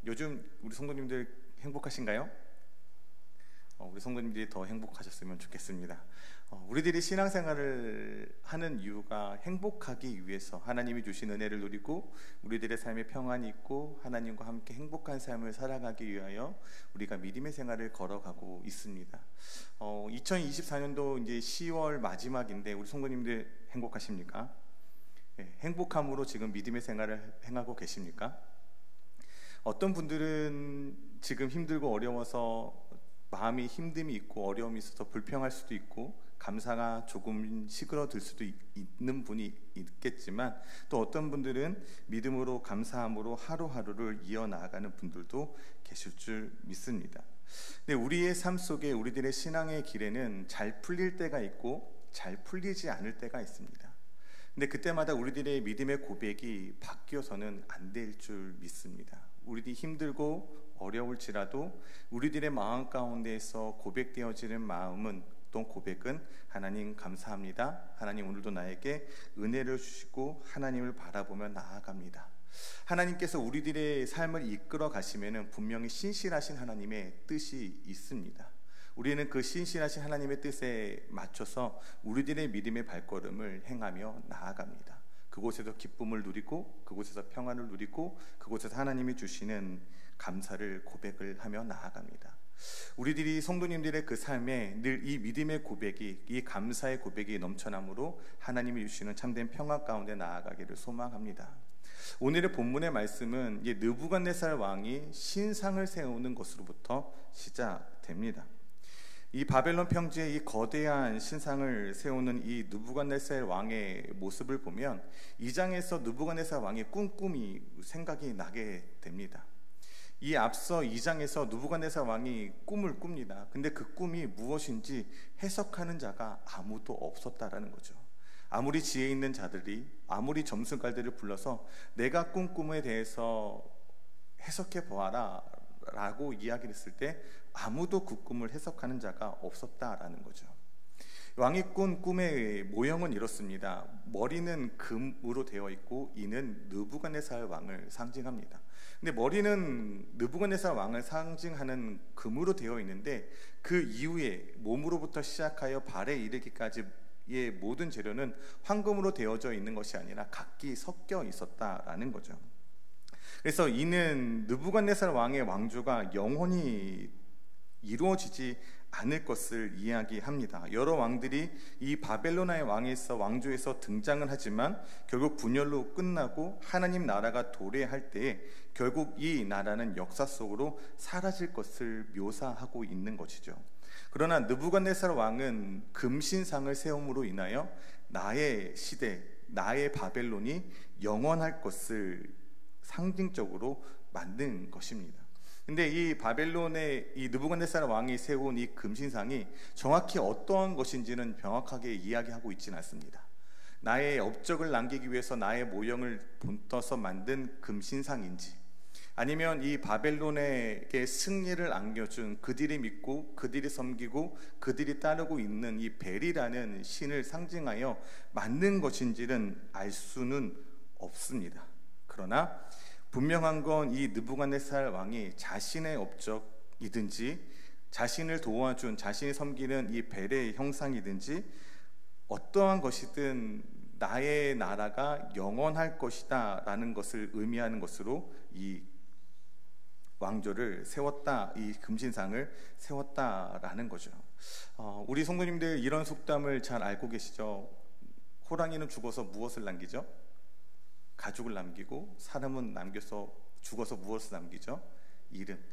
요즘 우리 성도님들 행복하신가요? 우리 성도님들이 더 행복하셨으면 좋겠습니다. 우리들이 신앙생활을 하는 이유가 행복하기 위해서, 하나님이 주신 은혜를 누리고 우리들의 삶에 평안이 있고 하나님과 함께 행복한 삶을 살아가기 위하여 우리가 믿음의 생활을 걸어가고 있습니다. 2024년도 이제 10월 마지막인데 우리 성도님들 행복하십니까? 행복함으로 지금 믿음의 생활을 행하고 계십니까? 어떤 분들은 지금 힘들고 어려워서 마음이 힘듦이 있고 어려움이 있어서 불평할 수도 있고 감사가 조금 시끄러들 수도 있는 분이 있겠지만, 또 어떤 분들은 믿음으로 감사함으로 하루하루를 이어나가는 분들도 계실 줄 믿습니다. 근데 우리의 삶 속에, 우리들의 신앙의 길에는 잘 풀릴 때가 있고 잘 풀리지 않을 때가 있습니다. 근데 그때마다 우리들의 믿음의 고백이 바뀌어서는 안 될 줄 믿습니다. 우리들이 힘들고 어려울지라도 우리들의 마음 가운데에서 고백되어지는 마음은, 또 고백은 하나님 감사합니다, 하나님 오늘도 나에게 은혜를 주시고 하나님을 바라보며 나아갑니다. 하나님께서 우리들의 삶을 이끌어 가시면은 분명히 신실하신 하나님의 뜻이 있습니다. 우리는 그 신실하신 하나님의 뜻에 맞춰서 우리들의 믿음의 발걸음을 행하며 나아갑니다. 그곳에서 기쁨을 누리고, 그곳에서 평안을 누리고, 그곳에서 하나님이 주시는 감사를 고백을 하며 나아갑니다. 우리들이 성도님들의 그 삶에 늘 이 믿음의 고백이, 이 감사의 고백이 넘쳐나므로 하나님이 주시는 참된 평화 가운데 나아가기를 소망합니다. 오늘의 본문의 말씀은 느부갓네살 왕이 신상을 세우는 것으로부터 시작됩니다. 이 바벨론 평지에 이 거대한 신상을 세우는 이 느부갓네살 왕의 모습을 보면, 이 장에서 느부갓네살 왕의 꿈이 생각이 나게 됩니다. 이 앞서 2장에서 느부갓네살 왕이 꿈을 꿉니다. 근데 그 꿈이 무엇인지 해석하는 자가 아무도 없었다라는 거죠. 아무리 지혜 있는 자들이, 아무리 점술가들을 불러서 내가 꾼 꿈에 대해서 해석해 보아라 라고 이야기를 했을 때 아무도 그 꿈을 해석하는 자가 없었다라는 거죠. 왕이 꾼 꿈의 모형은 이렇습니다. 머리는 금으로 되어 있고 이는 느부갓네살 왕을 상징합니다. 근데 머리는 느부갓네살 왕을 상징하는 금으로 되어 있는데, 그 이후에 몸으로부터 시작하여 발에 이르기까지의 모든 재료는 황금으로 되어져 있는 것이 아니라 각기 섞여 있었다라는 거죠. 그래서 이는 느부갓네살 왕의 왕조가 영원히 이루어지지 않을 것을 이야기합니다. 여러 왕들이 이 바벨론의 왕조에서 등장을 하지만 결국 분열로 끝나고 하나님 나라가 도래할 때에 결국 이 나라는 역사 속으로 사라질 것을 묘사하고 있는 것이죠. 그러나 느부갓네살 왕은 금신상을 세움으로 인하여 나의 시대, 나의 바벨론이 영원할 것을 상징적으로 만든 것입니다. 근데 이 바벨론의 이 느부갓네살 왕이 세운 이 금신상이 정확히 어떠한 것인지는 명확하게 이야기하고 있지는 않습니다. 나의 업적을 남기기 위해서 나의 모형을 본떠서 만든 금신상인지, 아니면 이 바벨론에게 승리를 안겨준, 그들이 믿고 그들이 섬기고 그들이 따르고 있는 이 벨이라는 신을 상징하여 만든 것인지는 알 수는 없습니다. 그러나 분명한 건 이 느부갓네살 왕이 자신의 업적이든지 자신을 도와준, 자신이 섬기는 이 벨의 형상이든지 어떠한 것이든 나의 나라가 영원할 것이다 라는 것을 의미하는 것으로 이 왕조를 세웠다, 이 금신상을 세웠다라는 거죠. 우리 성도님들 이런 속담을 잘 알고 계시죠? 호랑이는 죽어서 무엇을 남기죠? 가죽을 남기고, 사람은 죽어서 무엇을 남기죠? 이름.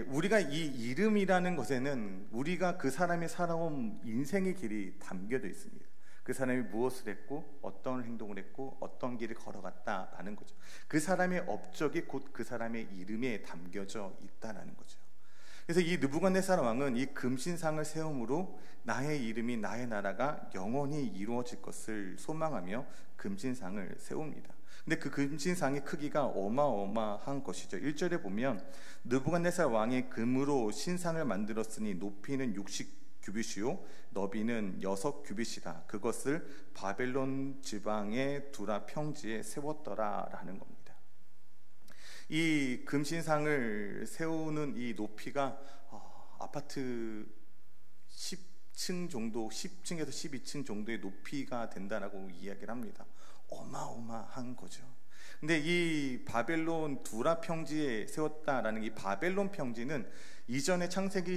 우리가 이 이름이라는 것에는 우리가 그 사람이 살아온 인생의 길이 담겨져 있습니다. 그 사람이 무엇을 했고 어떤 행동을 했고 어떤 길을 걸어갔다라는 거죠. 그 사람의 업적이 곧 그 사람의 이름에 담겨져 있다라는 거죠. 그래서 이 느부갓네살 왕은 이 금신상을 세움으로 나의 이름이, 나의 나라가 영원히 이루어질 것을 소망하며 금신상을 세웁니다. 근데 그 금신상의 크기가 어마어마한 것이죠. 1절에 보면 느부갓네살 왕이 금으로 신상을 만들었으니 높이는 60규빗이요 너비는 6규빗이라 그것을 바벨론 지방의 두라 평지에 세웠더라 라는 겁니다. 이 금신상을 세우는 이 높이가 아파트 10층 정도, 10층에서 12층 정도의 높이가 된다라고 이야기를 합니다. 어마어마한 거죠. 근데 이 바벨론 두라 평지에 세웠다라는 이 바벨론 평지는 이전에 창세기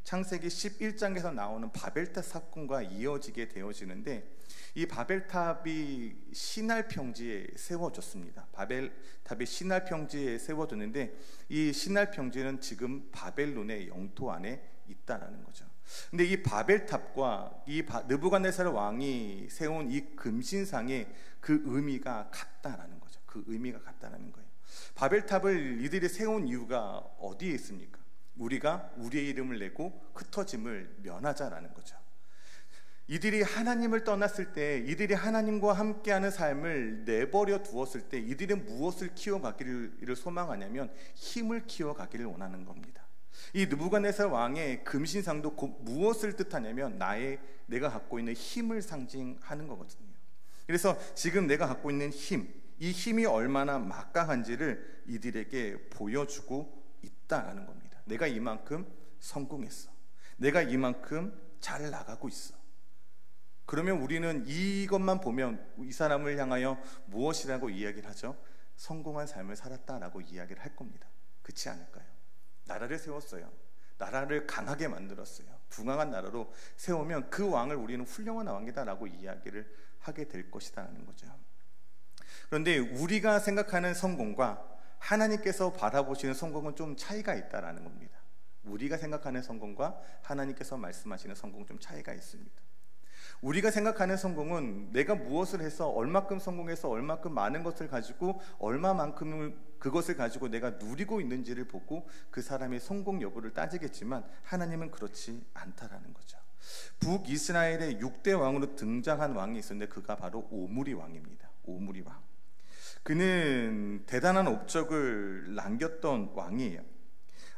11장에서 나오는 바벨탑 사건과 이어지게 되어지는데, 이 바벨탑이 시날 평지에 세워졌습니다. 바벨탑이 시날 평지에 세워졌는데, 이 시날 평지는 지금 바벨론의 영토 안에 있다라는 거죠. 근데 이 바벨탑과 이 느부갓네살 왕이 세운 이 금신상의 그 의미가 같다라는 거죠. 그 의미가 같다라는 거예요. 바벨탑을 이들이 세운 이유가 어디에 있습니까? 우리가 우리의 이름을 내고 흩어짐을 면하자라는 거죠. 이들이 하나님을 떠났을 때, 이들이 하나님과 함께하는 삶을 내버려 두었을 때 이들이 무엇을 키워가기를 소망하냐면 힘을 키워가기를 원하는 겁니다. 이 느부갓네살 왕의 금신상도 곧 무엇을 뜻하냐면 내가 갖고 있는 힘을 상징하는 거거든요. 그래서 지금 내가 갖고 있는 힘, 이 힘이 얼마나 막강한지를 이들에게 보여주고 있다라는 겁니다. 내가 이만큼 성공했어. 내가 이만큼 잘 나가고 있어. 그러면 우리는 이것만 보면 이 사람을 향하여 무엇이라고 이야기를 하죠? 성공한 삶을 살았다라고 이야기를 할 겁니다. 그렇지 않을까요? 나라를 세웠어요. 나라를 강하게 만들었어요. 붕황한 나라로 세우면 그 왕을 우리는 훌륭한 왕이다라고 이야기를 하게 될 것이다라는 거죠. 그런데 우리가 생각하는 성공과 하나님께서 바라보시는 성공은 좀 차이가 있다라는 겁니다. 우리가 생각하는 성공과 하나님께서 말씀하시는 성공은 좀 차이가 있습니다. 우리가 생각하는 성공은 내가 무엇을 해서 얼마큼 성공해서 얼마큼 많은 것을 가지고 얼마만큼을 그것을 가지고 내가 누리고 있는지를 보고 그 사람의 성공 여부를 따지겠지만, 하나님은 그렇지 않다라는 거죠. 북이스라엘의 6대 왕으로 등장한 왕이 있었는데 그가 바로 오므리 왕입니다. 오므리 왕. 그는 대단한 업적을 남겼던 왕이에요.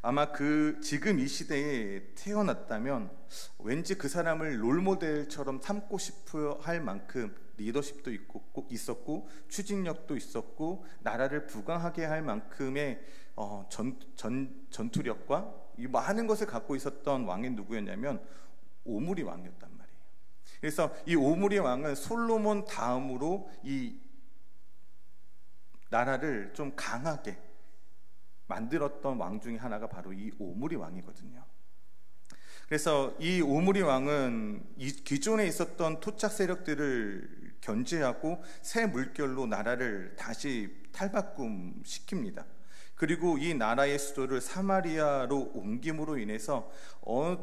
아마 지금 이 시대에 태어났다면 왠지 그 사람을 롤모델처럼 삼고 싶어 할 만큼 리더십도 있었고 추진력도 있었고 나라를 부강하게 할 만큼의 전투력과 이 많은 것을 갖고 있었던 왕이 누구였냐면 오므리 왕이었단 말이에요. 그래서 이 오므리 왕은 솔로몬 다음으로 이 나라를 좀 강하게 만들었던 왕 중에 하나가 바로 이 오므리 왕이거든요. 그래서 이 오므리 왕은 이 기존에 있었던 토착 세력들을 견제하고 새 물결로 나라를 다시 탈바꿈시킵니다. 그리고 이 나라의 수도를 사마리아로 옮김으로 인해서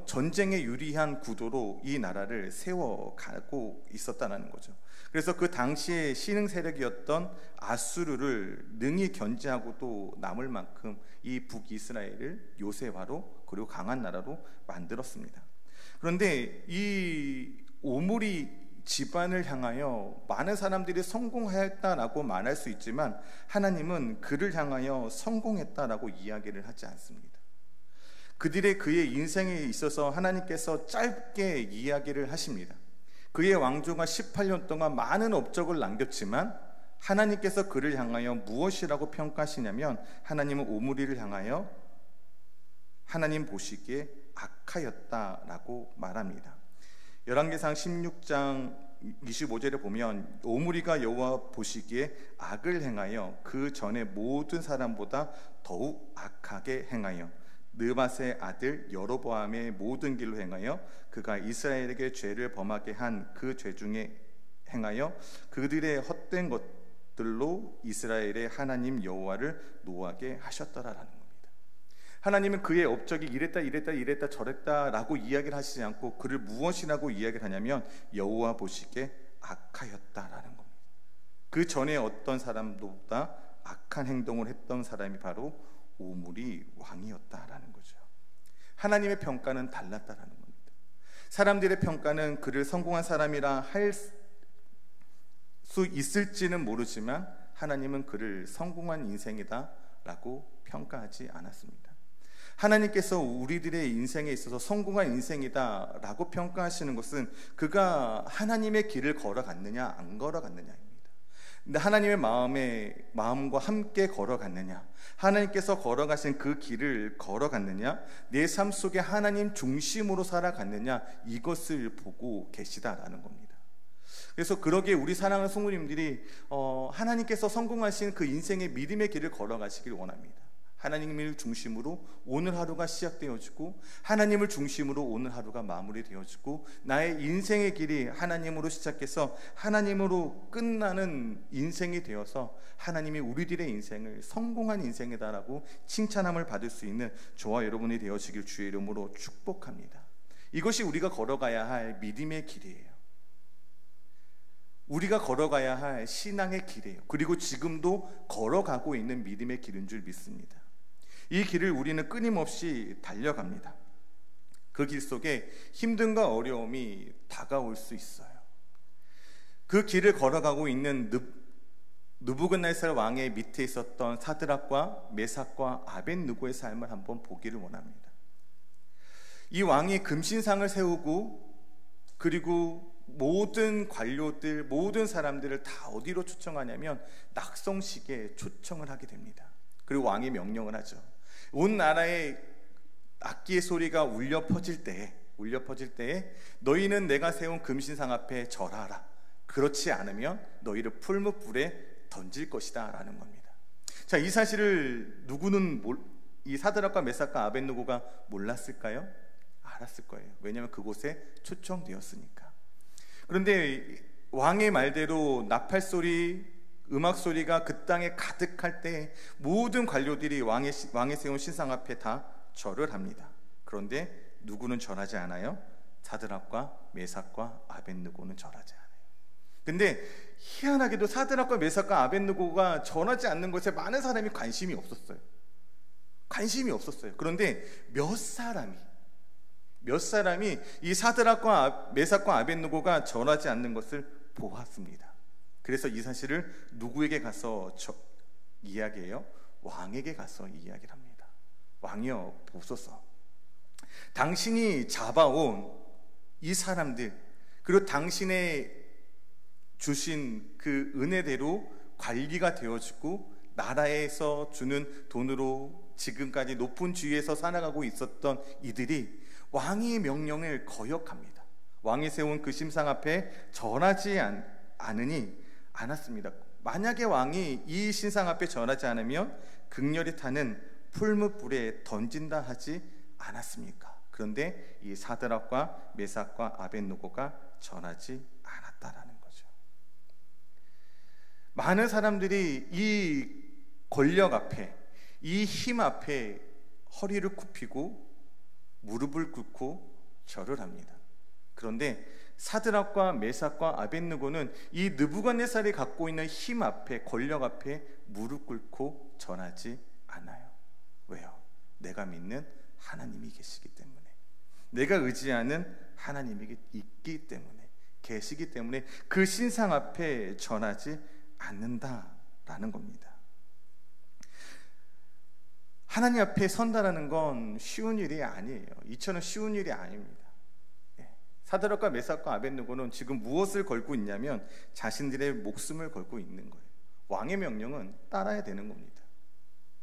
전쟁에 유리한 구도로 이 나라를 세워가고 있었다는 거죠. 그래서 그 당시에 신흥 세력이었던 아수르를 능히 견제하고 또 남을 만큼 이 북이스라엘을 요새화로 그리고 강한 나라로 만들었습니다. 그런데 이 오므리 집안을 향하여 많은 사람들이 성공했다라고 말할 수 있지만 하나님은 그를 향하여 성공했다라고 이야기를 하지 않습니다. 그의 인생에 있어서 하나님께서 짧게 이야기를 하십니다. 그의 왕조가 18년 동안 많은 업적을 남겼지만 하나님께서 그를 향하여 무엇이라고 평가하시냐면, 하나님은 오므리를 향하여 하나님 보시기에 악하였다라고 말합니다. 열왕기상 16장 25절에 보면 오므리가 여호와 보시기에 악을 행하여 그 전에 모든 사람보다 더욱 악하게 행하여 느밧의 아들 여로보암의 모든 길로 행하여 그가 이스라엘에게 죄를 범하게 한 그 죄 중에 행하여 그들의 헛된 것들로 이스라엘의 하나님 여호와를 노하게 하셨더라라는 겁니다. 하나님은 그의 업적이 이랬다 저랬다라고 이야기를 하시지 않고 그를 무엇이라고 이야기를 하냐면 여호와 보시기에 악하였다라는 겁니다. 그 전에 어떤 사람보다 악한 행동을 했던 사람이 바로 오므리 왕이었다라는 거죠. 하나님의 평가는 달랐다라는 겁니다. 사람들의 평가는 그를 성공한 사람이라 할 수 있을지는 모르지만 하나님은 그를 성공한 인생이다라고 평가하지 않았습니다. 하나님께서 우리들의 인생에 있어서 성공한 인생이다라고 평가하시는 것은 그가 하나님의 길을 걸어갔느냐 안 걸어갔느냐입니다. 하나님의 마음과 함께 걸어갔느냐, 하나님께서 걸어가신 그 길을 걸어갔느냐, 내 삶 속에 하나님 중심으로 살아갔느냐, 이것을 보고 계시다라는 겁니다. 그래서 그러기에 우리 사랑하는 성도님들이 하나님께서 성공하신 그 인생의 믿음의 길을 걸어가시길 원합니다. 하나님을 중심으로 오늘 하루가 시작되어지고, 하나님을 중심으로 오늘 하루가 마무리되어지고, 나의 인생의 길이 하나님으로 시작해서 하나님으로 끝나는 인생이 되어서 하나님이 우리들의 인생을 성공한 인생이다라고 칭찬함을 받을 수 있는 저와 여러분이 되어지길 주의 이름으로 축복합니다. 이것이 우리가 걸어가야 할 믿음의 길이에요. 우리가 걸어가야 할 신앙의 길이에요. 그리고 지금도 걸어가고 있는 믿음의 길인 줄 믿습니다. 이 길을 우리는 끊임없이 달려갑니다. 그 길 속에 힘듦과 어려움이 다가올 수 있어요. 그 길을 걸어가고 있는 느부갓네살 왕의 밑에 있었던 사드락과 메삭과 아벳느고의 삶을 한번 보기를 원합니다. 이 왕이 금신상을 세우고, 그리고 모든 관료들, 모든 사람들을 다 어디로 초청하냐면 낙성식에 초청을 하게 됩니다. 그리고 왕이 명령을 하죠. 온 나라에 악기의 소리가 울려 퍼질 때에 너희는 내가 세운 금신상 앞에 절하라. 그렇지 않으면 너희를 풀무불에 던질 것이다 라는 겁니다. 자, 이 사실을 이 사드락과 메삭과 아벳느고가 몰랐을까요? 알았을 거예요. 왜냐하면 그곳에 초청되었으니까. 그런데 왕의 말대로 나팔소리, 음악소리가 그 땅에 가득할 때 모든 관료들이 왕의 세운 신상 앞에 다 절을 합니다. 그런데 누구는 절하지 않아요? 사드락과 메삭과 아벳느고는 절하지 않아요. 근데 희한하게도 사드락과 메삭과 아벳느고가 절하지 않는 것에 많은 사람이 관심이 없었어요. 그런데 몇 사람이 이 사드락과 메삭과 아벳느고가 절하지 않는 것을 보았습니다. 그래서 이 사실을 누구에게 가서 이야기해요? 왕에게 가서 이야기를 합니다. 왕이여 보소서, 당신이 잡아온 이 사람들, 그리고 당신의 주신 그 은혜대로 관리가 되어지고 나라에서 주는 돈으로 지금까지 높은 지위에서 살아가고 있었던 이들이 왕의 명령을 거역합니다. 왕이 세운 그 신상 앞에 절하지 않았습니다. 만약에 왕이 이 신상 앞에 절하지 않으면 극렬히 타는 풀무불에 던진다 하지 않았습니까? 그런데 이 사드락과 메삭과 아벳느고가 절하지 않았다라는 거죠. 많은 사람들이 이 권력 앞에, 이 힘 앞에 허리를 굽히고 무릎을 꿇고 절을 합니다. 그런데 사드락과 메삭과 아벳느고는 이 느부갓네살이 갖고 있는 힘 앞에, 권력 앞에 무릎 꿇고 절하지 않아요. 왜요? 내가 믿는 하나님이 계시기 때문에, 내가 의지하는 하나님이 있기 때문에, 계시기 때문에 그 신상 앞에 절하지 않는다라는 겁니다. 하나님 앞에 선다라는 건 쉬운 일이 아니에요. 이처럼 쉬운 일이 아닙니다. 사드락과 메삭과 아벳느고는 지금 무엇을 걸고 있냐면 자신들의 목숨을 걸고 있는 거예요. 왕의 명령은 따라야 되는 겁니다.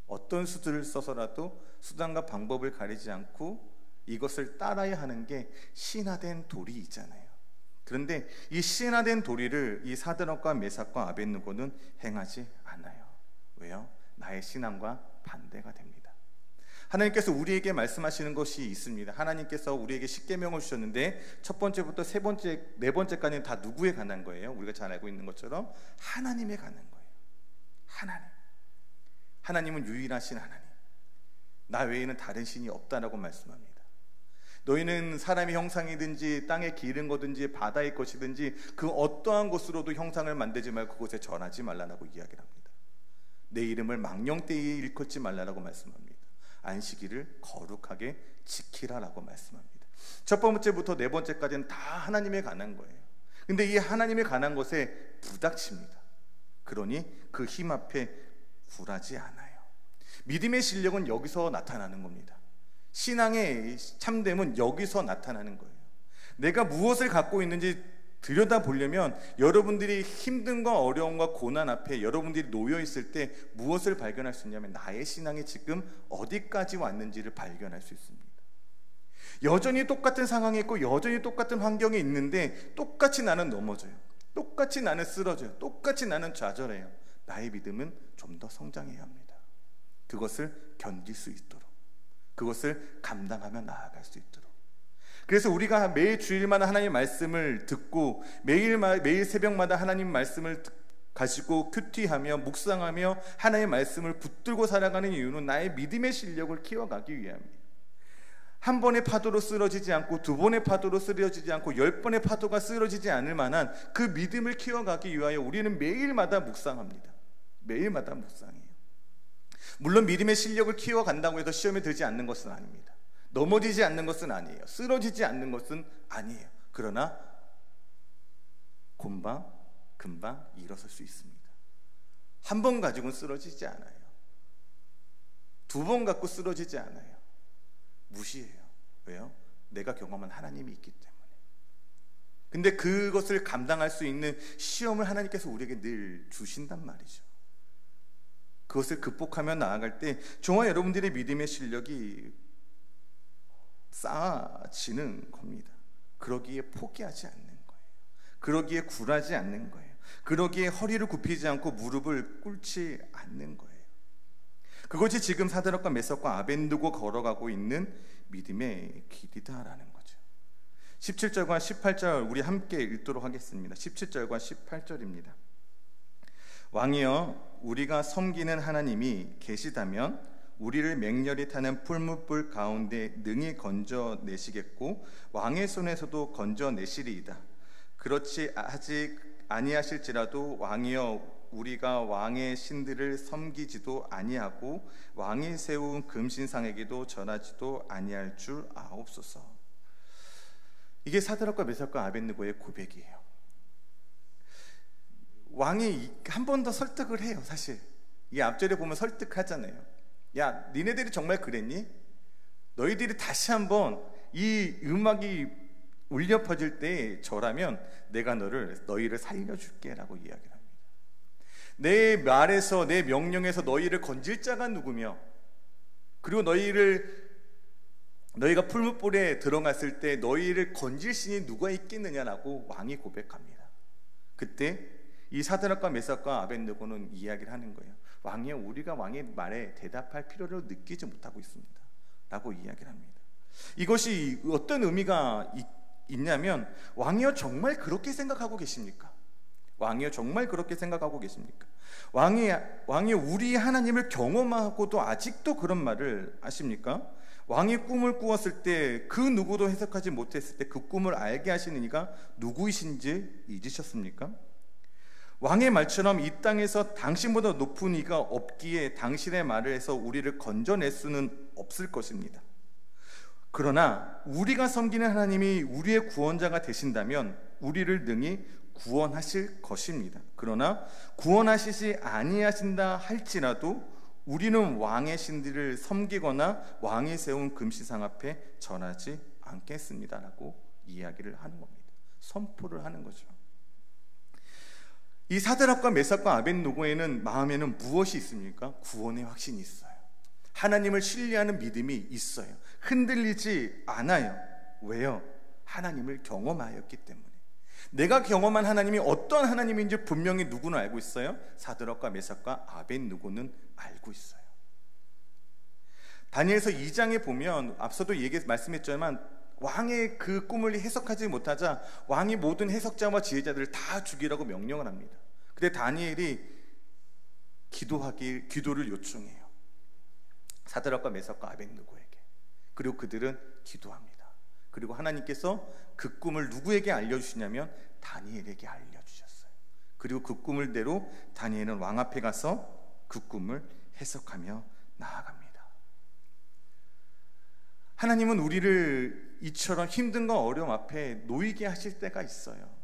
어떤 수들을 써서라도 수단과 방법을 가리지 않고 이것을 따라야 하는 게 신화된 도리이잖아요. 그런데 이 신화된 도리를 이 사드락과 메삭과 아벳느고는 행하지 않아요. 왜요? 나의 신앙과 반대가 됩니다. 하나님께서 우리에게 말씀하시는 것이 있습니다. 하나님께서 우리에게 십계명을 주셨는데 첫 번째부터 세 번째, 네 번째까지는 다 누구에 관한 거예요? 우리가 잘 알고 있는 것처럼 하나님에 관한 거예요. 하나님은 유일하신 하나님, 나 외에는 다른 신이 없다라고 말씀합니다. 너희는 사람의 형상이든지 땅에 기른 거든지 바다의 것이든지 그 어떠한 곳으로도 형상을 만들지 말고 그곳에 절하지 말라라고 이야기를 합니다. 내 이름을 망령되이 일컫지 말라라고 말씀합니다. 안식일을 거룩하게 지키라라고 말씀합니다. 첫 번째부터 네 번째까지는 다 하나님에 관한 거예요. 근데 이 하나님에 관한 것에 부닥칩니다. 그러니 그 힘 앞에 굴하지 않아요. 믿음의 실력은 여기서 나타나는 겁니다. 신앙의 참됨은 여기서 나타나는 거예요. 내가 무엇을 갖고 있는지 들여다보려면 여러분들이 힘듦과 어려움과 고난 앞에 여러분들이 놓여 있을 때 무엇을 발견할 수 있냐면 나의 신앙이 지금 어디까지 왔는지를 발견할 수 있습니다. 여전히 똑같은 상황에 있고 여전히 똑같은 환경에 있는데 똑같이 나는 넘어져요. 똑같이 나는 쓰러져요. 똑같이 나는 좌절해요. 나의 믿음은 좀 더 성장해야 합니다. 그것을 견딜 수 있도록, 그것을 감당하며 나아갈 수 있도록. 그래서 우리가 매일 주일마다 하나님의 말씀을 듣고 매일 새벽마다 하나님 말씀을 가지고 큐티하며 묵상하며 하나님의 말씀을 붙들고 살아가는 이유는 나의 믿음의 실력을 키워가기 위함입니다. 한 번의 파도로 쓰러지지 않고 두 번의 파도로 쓰러지지 않고 10번의 파도가 쓰러지지 않을 만한 그 믿음을 키워가기 위하여 우리는 매일마다 묵상합니다. 매일마다 묵상해요. 물론 믿음의 실력을 키워간다고 해서 시험에 들지 않는 것은 아닙니다. 넘어지지 않는 것은 아니에요. 쓰러지지 않는 것은 아니에요. 그러나 금방 일어설 수 있습니다. 한 번 가지고는 쓰러지지 않아요. 두 번 갖고 쓰러지지 않아요. 무시해요. 왜요? 내가 경험한 하나님이 있기 때문에. 근데 그것을 감당할 수 있는 시험을 하나님께서 우리에게 늘 주신단 말이죠. 그것을 극복하며 나아갈 때 저와 여러분들의 믿음의 실력이 쌓아지는 겁니다. 그러기에 포기하지 않는 거예요. 그러기에 굴하지 않는 거예요. 그러기에 허리를 굽히지 않고 무릎을 꿇지 않는 거예요. 그것이 지금 사드락과 메삭과 아벤느고 걸어가고 있는 믿음의 길이다라는 거죠. 17절과 18절 우리 함께 읽도록 하겠습니다. 17절과 18절입니다. 왕이여, 우리가 섬기는 하나님이 계시다면 우리를 맹렬히 타는 풀무불 가운데 능히 건져내시겠고 왕의 손에서도 건져내시리이다. 그렇지 아직 아니하실지라도 왕이여, 우리가 왕의 신들을 섬기지도 아니하고 왕이 세운 금신상에게도 절하지도 아니할 줄 아옵소서. 이게 사드락과 메삭과 아벳느고의 고백이에요. 왕이 한 번 더 설득을 해요. 사실 이 앞절에 보면 설득하잖아요. 야, 니네들이 정말 그랬니? 너희들이 다시 한번 이 음악이 울려 퍼질 때 절하면 내가 너희를 살려줄게 라고 이야기를 합니다. 내 말에서, 내 명령에서 너희를 건질 자가 누구며, 그리고 너희가 풀무불에 들어갔을 때 너희를 건질 신이 누가 있겠느냐라고 왕이 고백합니다. 그때 이 사드락과 메삭과 아벳느고는 이야기를 하는 거예요. 왕이여, 우리가 왕의 말에 대답할 필요를 느끼지 못하고 있습니다 라고 이야기를 합니다. 이것이 어떤 의미가 있냐면, 왕이여 정말 그렇게 생각하고 계십니까? 왕이여 정말 그렇게 생각하고 계십니까? 왕이 우리 하나님을 경험하고도 아직도 그런 말을 하십니까? 왕이 꿈을 꾸었을 때 그 누구도 해석하지 못했을 때 그 꿈을 알게 하시는 이가 누구이신지 잊으셨습니까? 왕의 말처럼 이 땅에서 당신보다 높은 이가 없기에 당신의 말을 해서 우리를 건져낼 수는 없을 것입니다. 그러나 우리가 섬기는 하나님이 우리의 구원자가 되신다면 우리를 능히 구원하실 것입니다. 그러나 구원하시지 아니하신다 할지라도 우리는 왕의 신들을 섬기거나 왕이 세운 금시상 앞에 전하지 않겠습니다라고 이야기를 하는 겁니다. 선포를 하는 거죠. 이 사드락과 메삭과 아벳느고에는 마음에는 무엇이 있습니까? 구원의 확신이 있어요. 하나님을 신뢰하는 믿음이 있어요. 흔들리지 않아요. 왜요? 하나님을 경험하였기 때문에. 내가 경험한 하나님이 어떤 하나님인지 분명히 누구는 알고 있어요? 사드락과 메삭과 아벳느고는 알고 있어요. 다니엘서 2장에 보면 앞서도 말씀했지만 왕의 그 꿈을 해석하지 못하자 왕이 모든 해석자와 지혜자들을 다 죽이라고 명령을 합니다. 근데 다니엘이 기도를 요청해요. 사드락과 메삭과 아벳느고에게. 그리고 그들은 기도합니다. 그리고 하나님께서 그 꿈을 누구에게 알려주시냐면 다니엘에게 알려주셨어요. 그리고 그 꿈을 대로 다니엘은 왕 앞에 가서 그 꿈을 해석하며 나아갑니다. 하나님은 우리를 이처럼 힘든과 어려움 앞에 놓이게 하실 때가 있어요.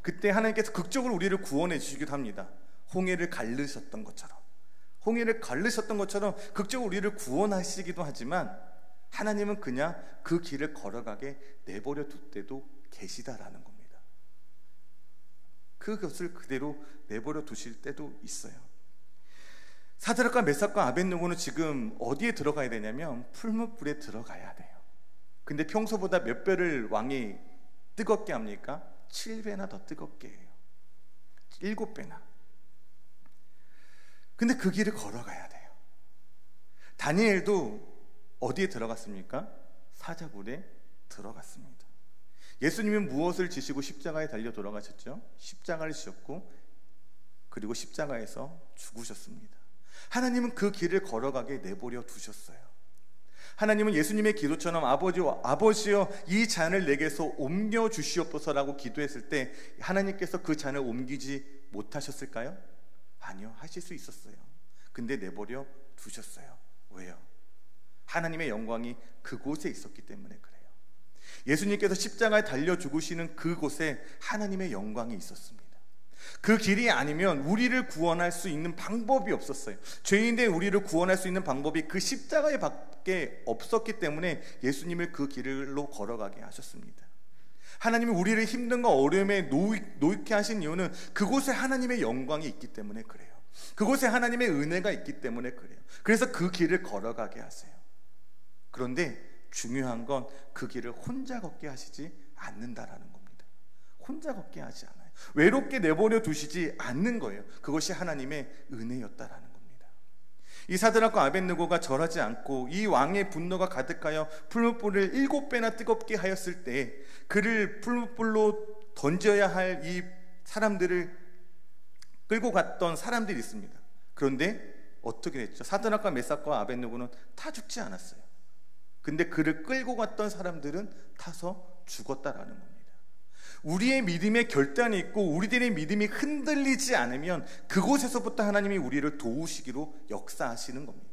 그때 하나님께서 극적으로 우리를 구원해 주시기도 합니다. 홍해를 가르셨던 것처럼 극적으로 우리를 구원하시기도 하지만 하나님은 그냥 그 길을 걸어가게 내버려 둘 때도 계시다라는 겁니다. 그것을 그대로 내버려 두실 때도 있어요. 사드락과 메삭과 아벳느고는 지금 어디에 들어가야 되냐면 풀무불에 들어가야 돼요. 근데 평소보다 몇 배를 왕이 뜨겁게 합니까? 7배나 더 뜨겁게 해요. 7배나. 근데 그 길을 걸어가야 돼요. 다니엘도 어디에 들어갔습니까? 사자굴에 들어갔습니다. 예수님은 무엇을 지시고 십자가에 달려 돌아가셨죠? 십자가를 지셨고 그리고 십자가에서 죽으셨습니다. 하나님은 그 길을 걸어가게 내버려 두셨어요. 하나님은 예수님의 기도처럼 아버지여 이 잔을 내게서 옮겨 주시옵소서라고 기도했을 때 하나님께서 그 잔을 옮기지 못하셨을까요? 아니요, 하실 수 있었어요. 근데 내버려 두셨어요. 왜요? 하나님의 영광이 그곳에 있었기 때문에 그래요. 예수님께서 십자가에 달려 죽으시는 그곳에 하나님의 영광이 있었습니다. 그 길이 아니면 우리를 구원할 수 있는 방법이 없었어요. 죄인된 우리를 구원할 수 있는 방법이 그 십자가에 밖에 없었기 때문에 예수님을 그 길로 걸어가게 하셨습니다. 하나님이 우리를 힘든과 어려움에 놓이게 하신 이유는 그곳에 하나님의 영광이 있기 때문에 그래요. 그곳에 하나님의 은혜가 있기 때문에 그래요. 그래서 그 길을 걸어가게 하세요. 그런데 중요한 건 그 길을 혼자 걷게 하시지 않는다라는 겁니다. 혼자 걷게 하지 않아요. 외롭게 내버려 두시지 않는 거예요. 그것이 하나님의 은혜였다라는 겁니다. 이 사드락과 아벳느고가 절하지 않고 이 왕의 분노가 가득하여 풀무불을 7배나 뜨겁게 하였을 때 그를 풀무불로 던져야 할 이 사람들을 끌고 갔던 사람들이 있습니다. 그런데 어떻게 됐죠? 사드락과 메삭과 아벳느고는 다 죽지 않았어요. 근데 그를 끌고 갔던 사람들은 타서 죽었다라는 겁니다. 우리의 믿음에 결단이 있고 우리들의 믿음이 흔들리지 않으면 그곳에서부터 하나님이 우리를 도우시기로 역사하시는 겁니다.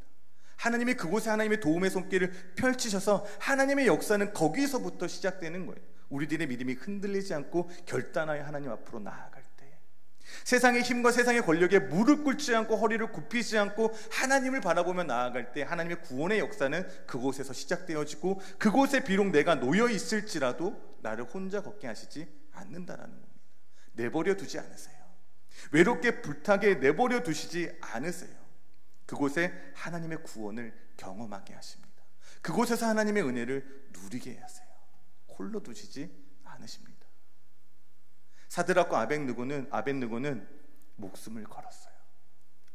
하나님이 그곳에 하나님의 도움의 손길을 펼치셔서 하나님의 역사는 거기서부터 시작되는 거예요. 우리들의 믿음이 흔들리지 않고 결단하여 하나님 앞으로 나아갈 때, 세상의 힘과 세상의 권력에 무릎 꿇지 않고 허리를 굽히지 않고 하나님을 바라보며 나아갈 때 하나님의 구원의 역사는 그곳에서 시작되어지고 그곳에 비록 내가 놓여 있을지라도 나를 혼자 걷게 하시지 않는다라는 겁니다. 내버려 두지 않으세요. 외롭게 불타게 내버려 두시지 않으세요. 그곳에 하나님의 구원을 경험하게 하십니다. 그곳에서 하나님의 은혜를 누리게 하세요. 홀로 두시지 않으십니다. 사드락과 아벳느고는 목숨을 걸었어요.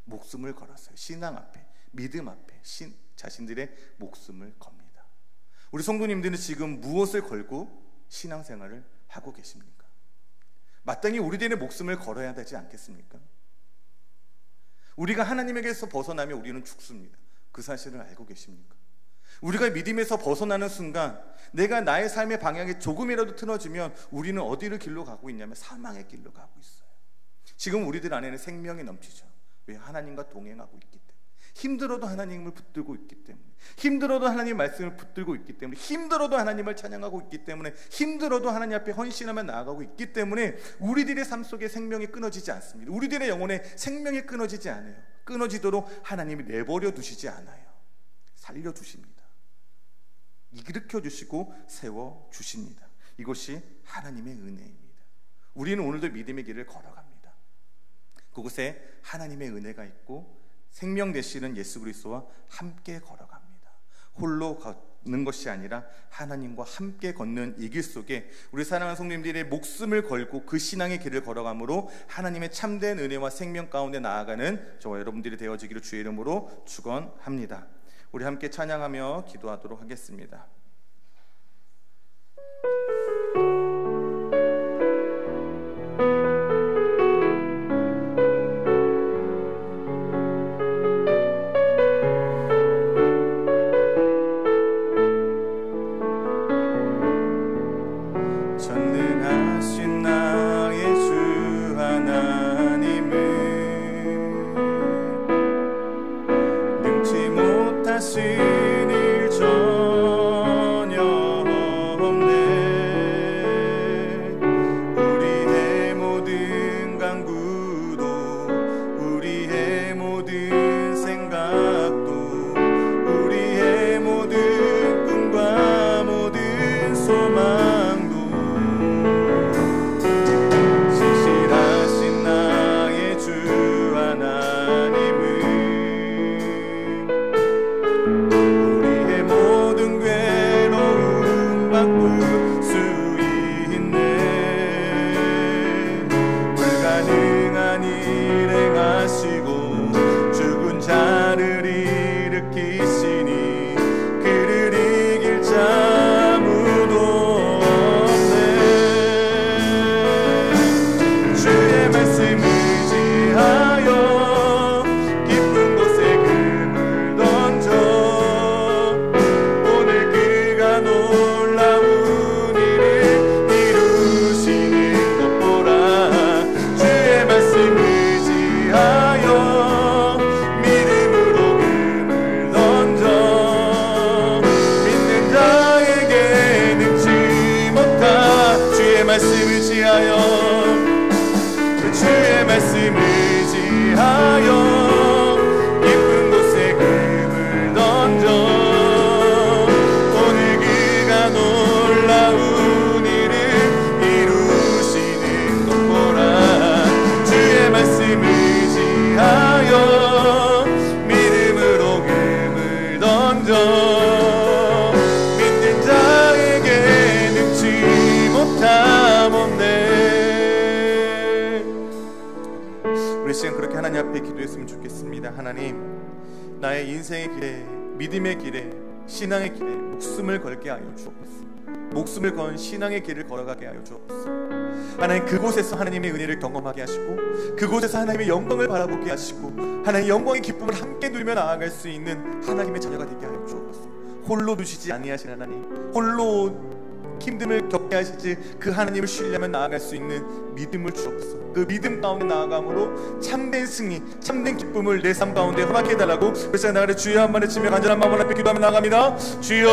목숨을 걸었어요. 신앙 앞에, 믿음 앞에 자신들의 목숨을 겁니다. 우리 성도님들은 지금 무엇을 걸고 신앙생활을 하고 계십니까? 마땅히 우리들의 목숨을 걸어야 되지 않겠습니까? 우리가 하나님에게서 벗어나면 우리는 죽습니다. 그 사실을 알고 계십니까? 우리가 믿음에서 벗어나는 순간 내가 나의 삶의 방향이 조금이라도 틀어지면 우리는 어디를 길로 가고 있냐면 사망의 길로 가고 있어요. 지금 우리들 안에는 생명이 넘치죠. 왜? 하나님과 동행하고 있기 때문에. 힘들어도 하나님을 붙들고 있기 때문에, 힘들어도 하나님의 말씀을 붙들고 있기 때문에, 힘들어도 하나님을 찬양하고 있기 때문에, 힘들어도 하나님 앞에 헌신하며 나아가고 있기 때문에 우리들의 삶 속에 생명이 끊어지지 않습니다. 우리들의 영혼에 생명이 끊어지지 않아요. 끊어지도록 하나님이 내버려 두시지 않아요. 살려두십니다. 일으켜 주시고 세워 주십니다. 이것이 하나님의 은혜입니다. 우리는 오늘도 믿음의 길을 걸어갑니다. 그곳에 하나님의 은혜가 있고 생명 되시는 예수 그리스도와 함께 걸어갑니다. 홀로 걷는 것이 아니라 하나님과 함께 걷는 이 길 속에 우리 사랑하는 성도님들의 목숨을 걸고 그 신앙의 길을 걸어감으로 하나님의 참된 은혜와 생명 가운데 나아가는 저와 여러분들이 되어지기를 주의 이름으로 축원합니다. 우리 함께 찬양하며 기도하도록 하겠습니다. 전능하신 나의 주 하나님은 능치 못하신 일 전혀 없네. 우리의 모든 간구도 우리의 모든 생각도 우리의 모든 꿈과 모든 소망도 신실하신 먼저 믿는 자에게 능치 못함 없네. 우리 시간 그렇게 하나님 앞에 기도했으면 좋겠습니다. 하나님, 나의 인생의 길에, 믿음의 길에, 신앙의 길에 목숨을 걸게 하여 주옵소서. 목숨을 건 신앙의 길을 걸어가게 하여 주옵소서. 하나님, 그곳에서 하나님의 은혜를 경험하게 하시고, 그곳에서 하나님의 영광을 바라보게 하시고, 하나님의 영광의 기쁨을 함께 누리며 나아갈 수 있는 하나님의 자녀가 되게 하여 주옵소서. 홀로 두시지 아니하신 하나님, 홀로 힘듦을 겪게 하시지 그 하나님을 신뢰하며 나아갈 수 있는 믿음을 주옵소서. 그 믿음 가운데 나아감으로 참된 승리, 참된 기쁨을 내 삶 가운데 허락해달라고 그래서 나가래 주여 한번 외치며 간절한 마음을 앞에 기도하며 나아갑니다. 주여.